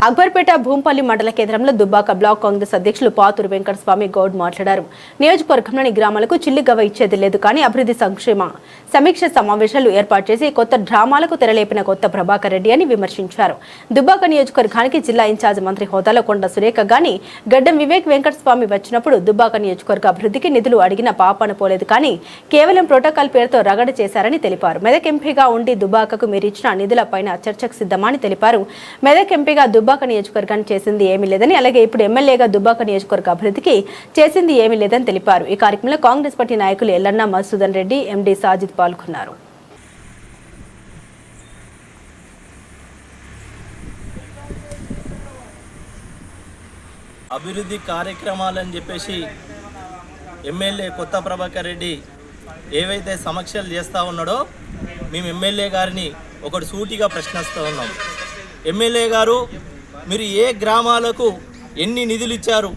అక్బర్పేట భూంపల్లి మండల కేంద్రంలో దుబ్బాక బ్లాక్ కాంగ్రెస్ అధ్యక్షులు పాతూరు వెంకటస్వామి గౌడ్ మాట్లాడారు. నియోజకవర్గంలోని గ్రామాలకు చిల్లిగవ్వ ఇచ్చేది లేదు కానీ అభివృద్ధి సంక్షేమ సమీక్ష సమావేశాలు ఏర్పాటు చేసి కొత్త డ్రామాలకు తెరలేపిన కొత్త ప్రభాకర్ రెడ్డి అని విమర్శించారు. దుబ్బాక నియోజకవర్గానికి జిల్లా ఇన్ఛార్జ్ మంత్రి హోదాలో కొండ సురేఖ గాని గడ్డం వివేక్ వెంకటస్వామి వచ్చినప్పుడు దుబ్బాక నియోజకవర్గ అభివృద్ధికి నిధులు అడిగిన పాపాన పోలేదు కానీ కేవలం ప్రోటోకాల్ పేరుతో రగడ చేశారని తెలిపారు. మెదక్ ఎంపీగా ఉండి దుబ్బాకకు మీరిచ్చిన నిధులపైన చర్చకు సిద్ధమని తెలిపారు. మెదక్ ఎంపీగా దుబ్బాక నియోజకవర్గాన్ని చేసింది ఏమీ లేదని, అలాగే ఇప్పుడు ఎమ్మెల్యేగా దుబ్బాక నియోజకవర్గ అభివృద్ధికి చేసింది ఏమీ లేదని తెలిపారు. ఈ కార్యక్రమంలో కాంగ్రెస్ పార్టీ నాయకులు ఎల్లన్న మధుసూదన్ రెడ్డి, ఎండి సాజిద్ పాల్గొన్నారు. అభివృద్ధి కార్యక్రమాలని చెప్పేసి ఎమ్మెల్యే కొత్త ప్రభాకర్ రెడ్డి ఏవైతే సమీక్షలు చేస్తూ ఉన్నాడో మేము ఎమ్మెల్యే గారిని ఒకటి సూటిగా ప్రశ్నిస్తూ ఉన్నాం. ఎమ్మెల్యే గారు, మీరు ఏ గ్రామాలకు ఎన్ని నిధులు ఇచ్చారు,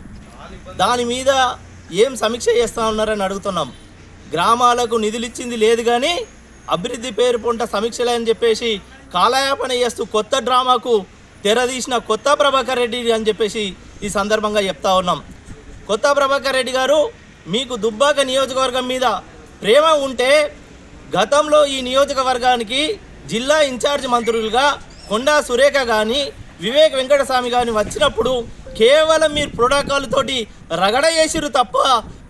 దాని మీద ఏం సమీక్ష చేస్తూ ఉన్నారని అడుగుతున్నాం. గ్రామాలకు నిధులు ఇచ్చింది లేదు కానీ అభివృద్ధి పేరు పొంట సమీక్షలే అని చెప్పేసి కాలయాపన చేస్తూ కొత్త డ్రామాకు తెరదీసిన కొత్త ప్రభాకర్ రెడ్డి అని చెప్పేసి ఈ సందర్భంగా చెప్తా ఉన్నాం. కొత్త ప్రభాకర్ రెడ్డి గారు, మీకు దుబ్బాక నియోజకవర్గం మీద ప్రేమ ఉంటే గతంలో ఈ నియోజకవర్గానికి జిల్లా ఇన్ఛార్జ్ మంత్రులుగా కొండా సురేఖ కానీ వివేక్ వెంకటస్వామి కానీ వచ్చినప్పుడు కేవలం మీరు ప్రోటోకాల్ తోటి రగడ చేసిరు తప్ప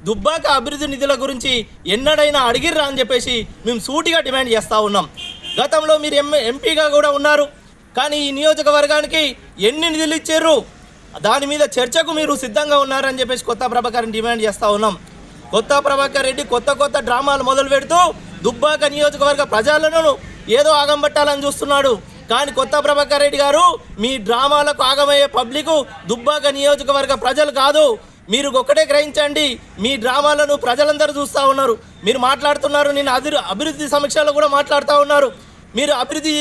దుబ్బాక అభివృద్ధి నిధుల గురించి ఎన్నడైనా అడిగిర్రా అని చెప్పేసి మేము సూటిగా డిమాండ్ చేస్తూ ఉన్నాం. గతంలో మీరు ఎంపీగా కూడా ఉన్నారు కానీ ఈ నియోజకవర్గానికి ఎన్ని నిధులు ఇచ్చారు దాని మీద చర్చకు మీరు సిద్ధంగా ఉన్నారని చెప్పేసి కొత్త ప్రభాకర్ని డిమాండ్ చేస్తూ ఉన్నాం. కొత్త ప్రభాకర్ రెడ్డి కొత్త డ్రామాలు మొదలు పెడుతూ దుబ్బాక నియోజకవర్గ ప్రజలను ఏదో ఆగంబట్టాలని చూస్తున్నాడు. కానీ కొత్త ప్రభాకర్ రెడ్డి గారు, మీ డ్రామాలకు ఆగమయ్యే పబ్లిక్ దుబ్బాక నియోజకవర్గ ప్రజలు కాదు. మీరు ఒక్కటే గ్రహించండి, మీ డ్రామాలను ప్రజలందరూ చూస్తూ ఉన్నారు. మీరు మాట్లాడుతున్నారు, నేను అభివృద్ధి సమీక్షలో కూడా మాట్లాడుతూ ఉన్నారు. మీరు అభివృద్ధి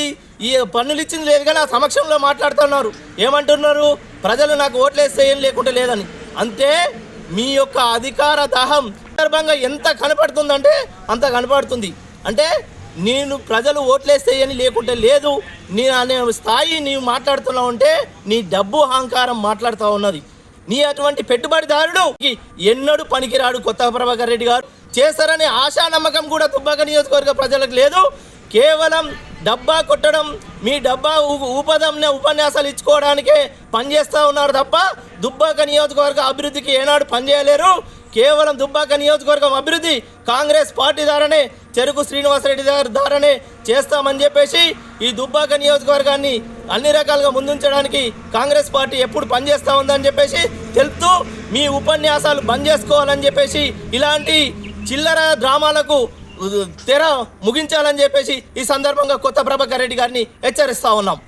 ఈ పన్నులు ఇచ్చింది లేదు కానీ ఆ సమక్షంలో మాట్లాడుతున్నారు. ఏమంటున్నారు? ప్రజలు నాకు ఓట్లేస్తే ఏం లేకుంటే లేదని. అంతే మీ యొక్క అధికార దాహం సందర్భంగా ఎంత కనపడుతుందంటే అంత కనపడుతుంది. అంటే నేను ప్రజలు ఓట్లేస్తే అని లేకుంటే లేదు నీ అనే స్థాయి నీవు మాట్లాడుతున్నావు అంటే నీ డబ్బు అహంకారం మాట్లాడుతూ ఉన్నది. నీ అటువంటి పెట్టుబడిదారుడు ఎన్నడూ పనికిరాడు కొత్త ప్రభాకర్ రెడ్డి గారు. చేస్తారనే ఆశా నమ్మకం కూడా దుబ్బాక నియోజకవర్గ ప్రజలకు లేదు. కేవలం డబ్బా కొట్టడం, మీ డబ్బా ఊపదంనే ఉపన్యాసాలు ఇచ్చుకోవడానికే పనిచేస్తూ ఉన్నారు తప్ప దుబ్బాక నియోజకవర్గ అభివృద్ధికి ఏనాడు పనిచేయలేరు. కేవలం దుబ్బాక నియోజకవర్గం అభివృద్ధి కాంగ్రెస్ పార్టీ ద్వారానే, చెరుకు శ్రీనివాసరెడ్డి గారి ద్వారానే చేస్తామని చెప్పేసి ఈ దుబ్బాక నియోజకవర్గాన్ని అన్ని రకాలుగా ముందుంచడానికి కాంగ్రెస్ పార్టీ ఎప్పుడు పనిచేస్తూ ఉందని చెప్పేసి తెలుపుతూ మీ ఉపన్యాసాలు బంద్ చేసుకోవాలని చెప్పేసి ఇలాంటి చిల్లర డ్రామాలకు తెర ముగించాలని చెప్పేసి ఈ సందర్భంగా కొత్త ప్రభాకర్ రెడ్డి గారిని హెచ్చరిస్తూ ఉన్నాం.